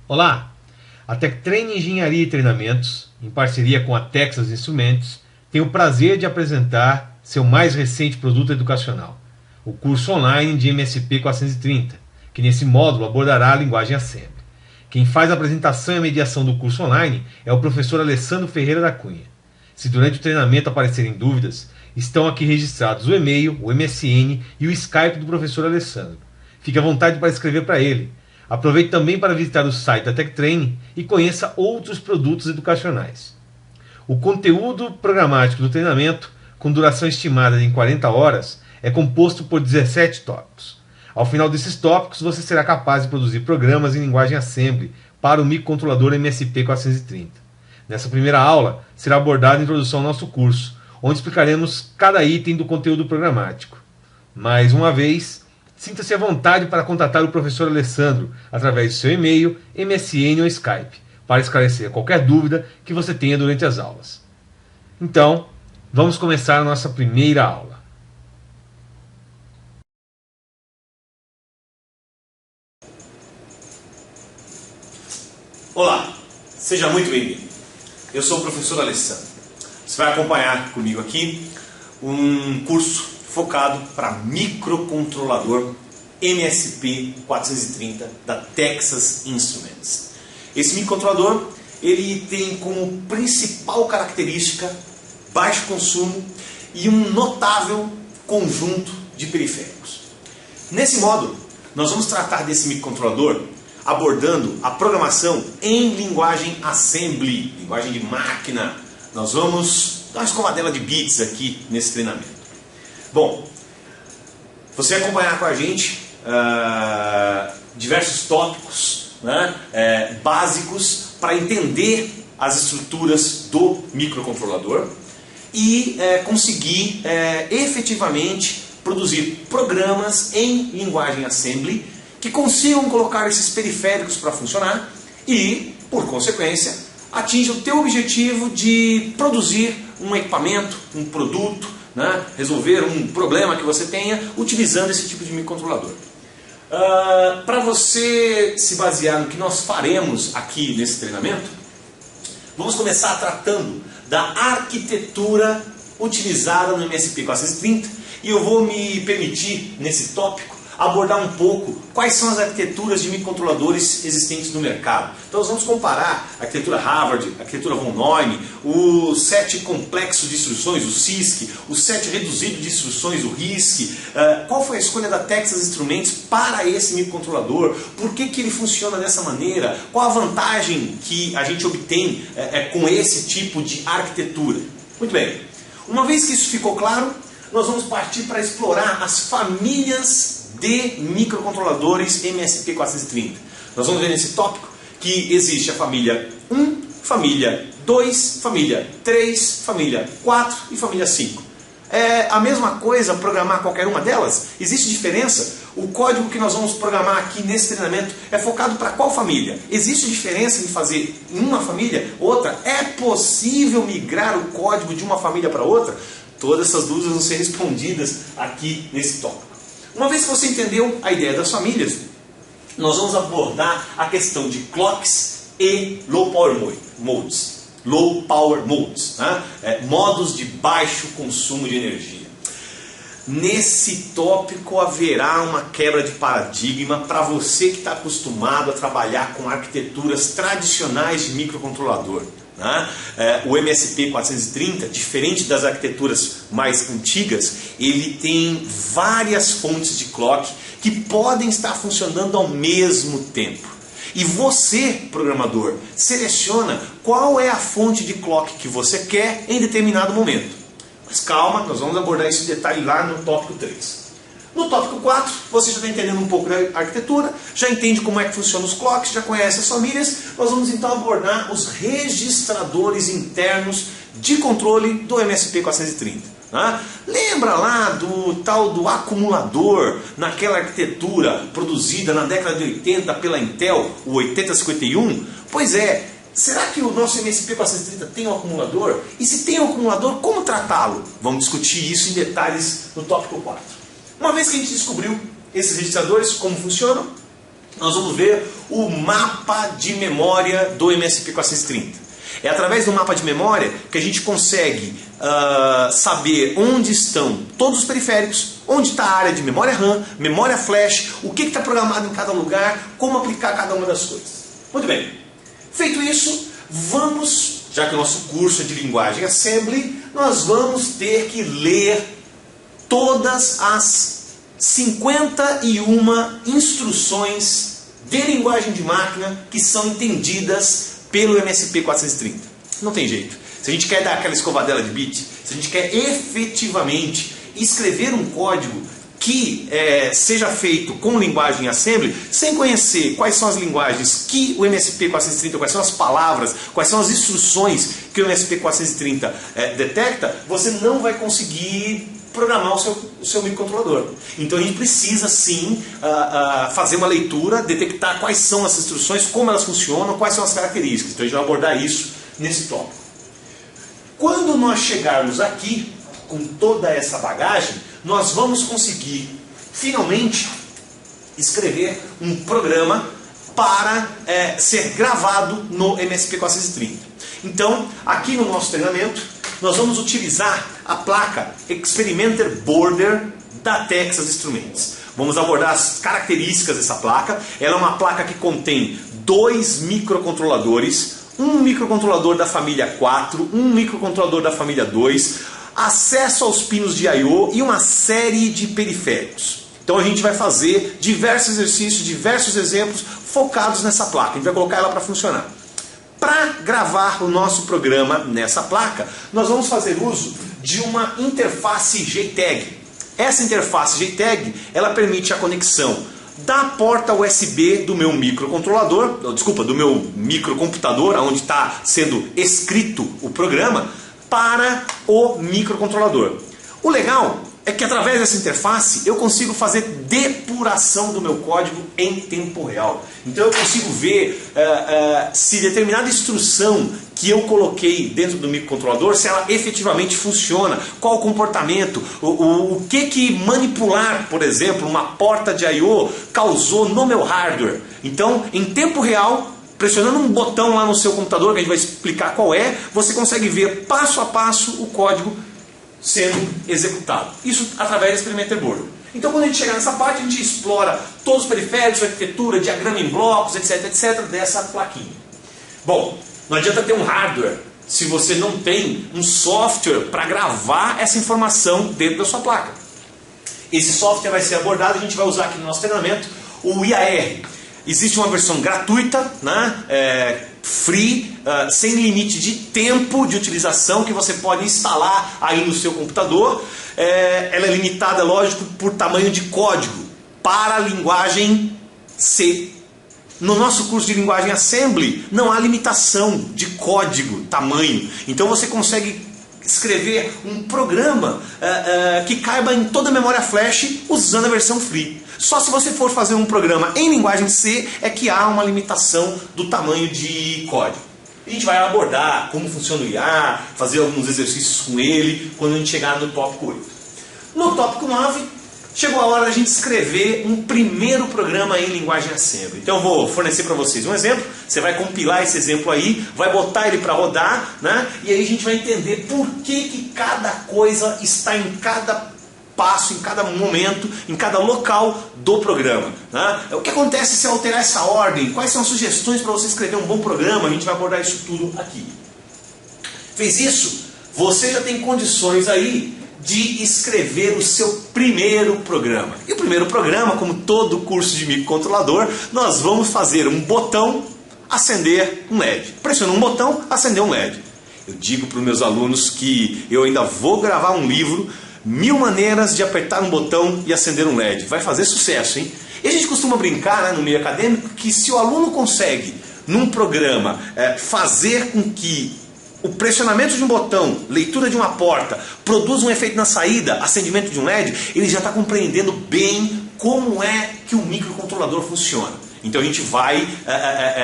Olá! A Tectrain Engenharia e Treinamentos, em parceria com a Texas Instrumentos, tem o prazer de apresentar seu mais recente produto educacional, o curso online de MSP 430, que nesse módulo abordará a linguagem Assembly. Quem faz a apresentação e a mediação do curso online é o professor Alessandro Ferreira da Cunha. Se durante o treinamento aparecerem dúvidas, estão aqui registrados o e-mail, o MSN e o Skype do professor Alessandro. Fique à vontade para escrever para ele. Aproveite também para visitar o site da Tectrain e conheça outros produtos educacionais. O conteúdo programático do treinamento, com duração estimada em 40 horas, é composto por 17 tópicos. Ao final desses tópicos, você será capaz de produzir programas em linguagem Assembly para o microcontrolador MSP 430. Nessa primeira aula, será abordada a introdução ao nosso curso, onde explicaremos cada item do conteúdo programático. Mais uma vez, sinta-se à vontade para contatar o professor Alessandro através do seu e-mail, MSN ou Skype, para esclarecer qualquer dúvida que você tenha durante as aulas. Então, vamos começar a nossa primeira aula. Olá, seja muito bem-vindo. Eu sou o professor Alessandro. Você vai acompanhar comigo aqui um curso focado para microcontrolador MSP 430 da Texas Instruments. Esse microcontrolador ele tem como principal característica baixo consumo e um notável conjunto de periféricos. Nesse módulo, nós vamos tratar desse microcontrolador abordando a programação em linguagem Assembly, linguagem de máquina. Nós vamos dar uma escovadela de bits aqui nesse treinamento. Bom, você vai acompanhar com a gente diversos tópicos, né, básicos para entender as estruturas do microcontrolador e conseguir efetivamente produzir programas em linguagem Assembly que consigam colocar esses periféricos para funcionar e, por consequência, atinja o teu objetivo de produzir um equipamento, um produto, né, resolver um problema que você tenha utilizando esse tipo de microcontrolador. Para você se basear no que nós faremos aqui nesse treinamento, vamos começar tratando da arquitetura utilizada no MSP 430 e eu vou me permitir, nesse tópico, abordar um pouco quais são as arquiteturas de microcontroladores existentes no mercado. Então nós vamos comparar a arquitetura Harvard, a arquitetura von Neumann, o set complexo de instruções, o CISC, o set reduzido de instruções, o RISC, qual foi a escolha da Texas Instruments para esse microcontrolador, por que ele funciona dessa maneira, qual a vantagem que a gente obtém com esse tipo de arquitetura. Muito bem, uma vez que isso ficou claro, nós vamos partir para explorar as famílias de microcontroladores MSP 430. Nós vamos ver nesse tópico que existe a família 1, família 2, família 3, família 4 e família 5. É a mesma coisa programar qualquer uma delas? Existe diferença? O código que nós vamos programar aqui nesse treinamento é focado para qual família? Existe diferença em fazer em uma família, outra? É possível migrar o código de uma família para outra? Todas essas dúvidas vão ser respondidas aqui nesse tópico. Uma vez que você entendeu a ideia das famílias, nós vamos abordar a questão de clocks e low power modes. Low power modes, né? Modos de baixo consumo de energia. Nesse tópico haverá uma quebra de paradigma para você que está acostumado a trabalhar com arquiteturas tradicionais de microcontrolador. O MSP 430, diferente das arquiteturas mais antigas, ele tem várias fontes de clock que podem estar funcionando ao mesmo tempo. E você, programador, seleciona qual é a fonte de clock que você quer em determinado momento. Mas calma, nós vamos abordar esse detalhe lá no tópico 3. No tópico 4, você já está entendendo um pouco da arquitetura, já entende como é que funcionam os clocks, já conhece as famílias. Nós vamos então abordar os registradores internos de controle do MSP 430. Né? Lembra lá do tal do acumulador, naquela arquitetura produzida na década de 80 pela Intel, o 8051? Pois é, será que o nosso MSP 430 tem um acumulador? E se tem um acumulador, como tratá-lo? Vamos discutir isso em detalhes no tópico 4. Uma vez que a gente descobriu esses registradores, como funcionam, nós vamos ver o mapa de memória do MSP430. É através do mapa de memória que a gente consegue saber onde estão todos os periféricos, onde está a área de memória RAM, memória flash, o que está programado em cada lugar, como aplicar cada uma das coisas. Muito bem. Feito isso, vamos, já que o nosso curso é de linguagem Assembly, nós vamos ter que ler todas as 51 instruções de linguagem de máquina que são entendidas pelo MSP430. Não tem jeito. Se a gente quer dar aquela escovadela de bit, se a gente quer efetivamente escrever um código que seja feito com linguagem Assembly, sem conhecer quais são as linguagens que o MSP430, quais são as palavras, quais são as instruções que o MSP430 detecta, você não vai conseguir programar o seu microcontrolador. Então a gente precisa sim fazer uma leitura, detectar quais são as instruções, como elas funcionam, quais são as características. Então a gente vai abordar isso nesse tópico. Quando nós chegarmos aqui, com toda essa bagagem, nós vamos conseguir finalmente escrever um programa para ser gravado no MSP430. Então, aqui no nosso treinamento, nós vamos utilizar a placa Experimenter Boarder da Texas Instruments. Vamos abordar as características dessa placa. Ela é uma placa que contém 2 microcontroladores, um microcontrolador da família 4, um microcontrolador da família 2, acesso aos pinos de I/O e uma série de periféricos. Então a gente vai fazer diversos exercícios, diversos exemplos focados nessa placa. A gente vai colocar ela para funcionar. Para gravar o nosso programa nessa placa, nós vamos fazer uso de uma interface JTAG. Essa interface JTAG, ela permite a conexão da porta USB do meu microcontrolador, do meu microcomputador, onde está sendo escrito o programa, para o microcontrolador. O legal é que através dessa interface eu consigo fazer depuração do meu código em tempo real. Então eu consigo ver se determinada instrução que eu coloquei dentro do microcontrolador, se ela efetivamente funciona, qual o comportamento, o que manipular, por exemplo, uma porta de I/O causou no meu hardware. Então, em tempo real, pressionando um botão lá no seu computador, que a gente vai explicar qual é, você consegue ver passo a passo o código sendo executado. Isso através do Experimenter Boarder. Então quando a gente chegar nessa parte, a gente explora todos os periféricos, arquitetura, diagrama em blocos, etc, etc, dessa plaquinha. Bom, não adianta ter um hardware se você não tem um software para gravar essa informação dentro da sua placa. Esse software vai ser abordado, a gente vai usar aqui no nosso treinamento, o IAR. Existe uma versão gratuita, né, free, sem limite de tempo de utilização, que você pode instalar aí no seu computador. Ela é limitada, lógico, por tamanho de código para a linguagem C. No nosso curso de linguagem Assembly não há limitação de código, tamanho. Então você consegue escrever um programa que caiba em toda a memória flash usando a versão free. Só se você for fazer um programa em linguagem C é que há uma limitação do tamanho de código. A gente vai abordar como funciona o IA, fazer alguns exercícios com ele quando a gente chegar no tópico 8. No tópico 9, chegou a hora da gente escrever um primeiro programa em linguagem Assembly. Então eu vou fornecer para vocês um exemplo, você vai compilar esse exemplo aí, vai botar ele para rodar, né? E aí a gente vai entender por que cada coisa está em cada passo, em cada momento, em cada local do programa, né? O que acontece se alterar essa ordem? Quais são as sugestões para você escrever um bom programa? A gente vai abordar isso tudo aqui. Fez isso? Você já tem condições aí de escrever o seu primeiro programa. E o primeiro programa, como todo curso de microcontrolador, nós vamos fazer um botão, acender um LED. Pressiona um botão, acender um LED. Eu digo para os meus alunos que eu ainda vou gravar um livro, 1000 maneiras de apertar um botão e acender um LED. Vai fazer sucesso, hein? E a gente costuma brincar, né, no meio acadêmico, que se o aluno consegue, num programa, fazer com que o pressionamento de um botão, leitura de uma porta, produz um efeito na saída, acendimento de um LED, ele já está compreendendo bem como é que o microcontrolador funciona. Então a gente vai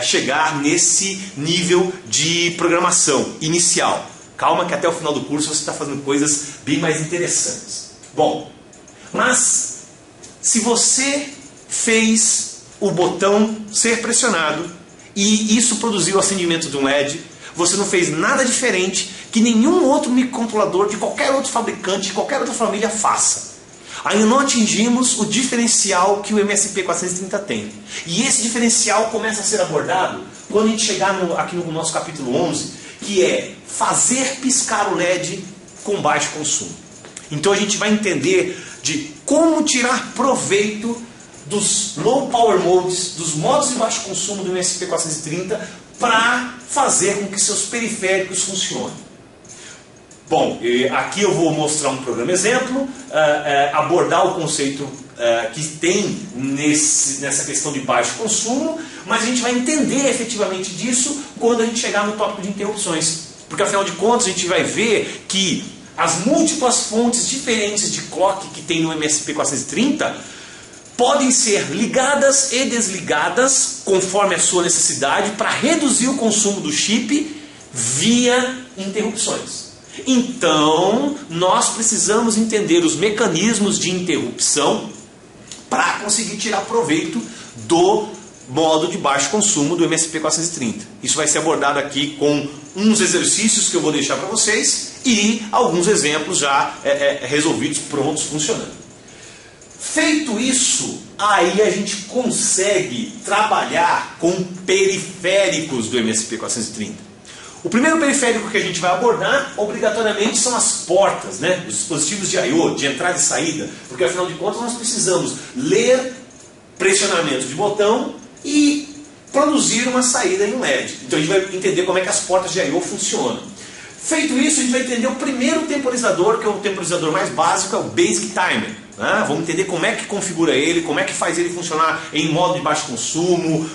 chegar nesse nível de programação inicial. Calma que até o final do curso você está fazendo coisas bem mais interessantes. Bom, mas se você fez o botão ser pressionado e isso produziu o acendimento de um LED. Você não fez nada diferente que nenhum outro microcontrolador de qualquer outro fabricante, de qualquer outra família faça. Ainda não atingimos o diferencial que o MSP430 tem. E esse diferencial começa a ser abordado quando a gente chegar aqui no nosso capítulo 11, que é fazer piscar o LED com baixo consumo. Então a gente vai entender de como tirar proveito dos low power modes, dos modos de baixo consumo do MSP430 para fazer com que seus periféricos funcionem. Bom, aqui eu vou mostrar um programa exemplo, abordar o conceito que tem nessa questão de baixo consumo, mas a gente vai entender efetivamente disso quando a gente chegar no tópico de interrupções. Porque afinal de contas a gente vai ver que as múltiplas fontes diferentes de clock que tem no MSP430 podem ser ligadas e desligadas conforme a sua necessidade para reduzir o consumo do chip via interrupções. Então, nós precisamos entender os mecanismos de interrupção para conseguir tirar proveito do modo de baixo consumo do MSP430. Isso vai ser abordado aqui com uns exercícios que eu vou deixar para vocês e alguns exemplos já resolvidos, prontos, funcionando. Feito isso, aí a gente consegue trabalhar com periféricos do MSP430. O primeiro periférico que a gente vai abordar, obrigatoriamente, são as portas, né? Os dispositivos de I/O, de entrada e saída, porque afinal de contas nós precisamos ler pressionamento de botão e produzir uma saída em um LED. Então a gente vai entender como é que as portas de I/O funcionam. Feito isso, a gente vai entender o primeiro temporizador, que é o temporizador mais básico, é o Basic Timer. Vamos entender como é que configura ele, como é que faz ele funcionar em modo de baixo consumo,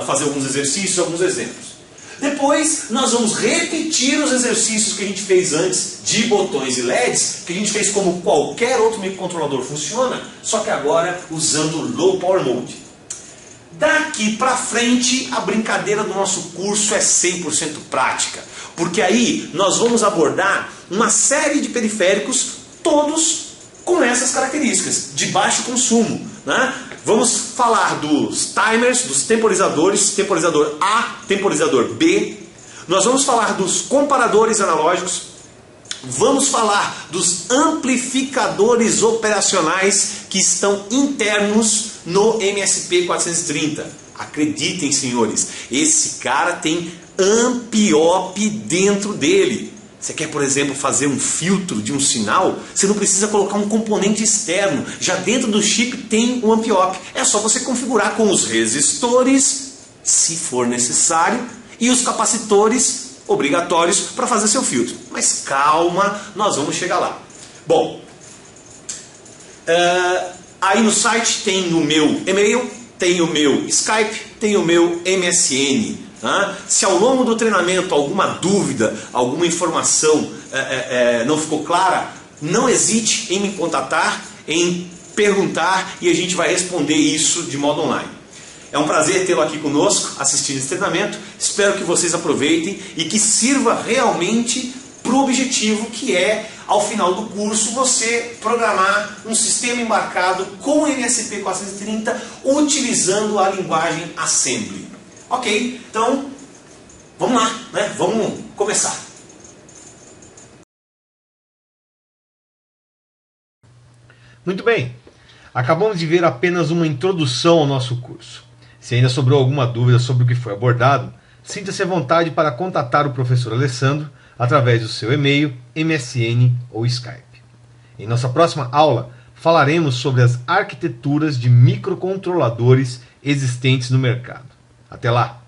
fazer alguns exercícios, alguns exemplos. Depois nós vamos repetir os exercícios que a gente fez antes de botões e LEDs, que a gente fez como qualquer outro microcontrolador funciona, só que agora usando o Low Power Mode. Daqui para frente a brincadeira do nosso curso é 100% prática, porque aí nós vamos abordar uma série de periféricos, todos com essas características, de baixo consumo, né? Vamos falar dos timers, dos temporizadores, temporizador A, temporizador B. Nós vamos falar dos comparadores analógicos. Vamos falar dos amplificadores operacionais que estão internos no MSP430. Acreditem, senhores, esse cara tem amp-op dentro dele. Você quer, por exemplo, fazer um filtro de um sinal? Você não precisa colocar um componente externo. Já dentro do chip tem um amp-op. É só você configurar com os resistores, se for necessário, e os capacitores obrigatórios para fazer seu filtro. Mas calma, nós vamos chegar lá. Bom, aí no site tem o meu e-mail, tem o meu Skype, tem o meu MSN. Se ao longo do treinamento alguma dúvida, alguma informação não ficou clara, não hesite em me contatar, em perguntar e a gente vai responder isso de modo online. É um prazer tê-lo aqui conosco, assistindo esse treinamento. Espero que vocês aproveitem e que sirva realmente para o objetivo que é, ao final do curso, você programar um sistema embarcado com o MSP430 utilizando a linguagem Assembly. Ok, então vamos lá, né? Vamos começar. Muito bem, acabamos de ver apenas uma introdução ao nosso curso. Se ainda sobrou alguma dúvida sobre o que foi abordado, sinta-se à vontade para contatar o professor Alessandro através do seu e-mail, MSN ou Skype. Em nossa próxima aula, falaremos sobre as arquiteturas de microcontroladores existentes no mercado. Até lá!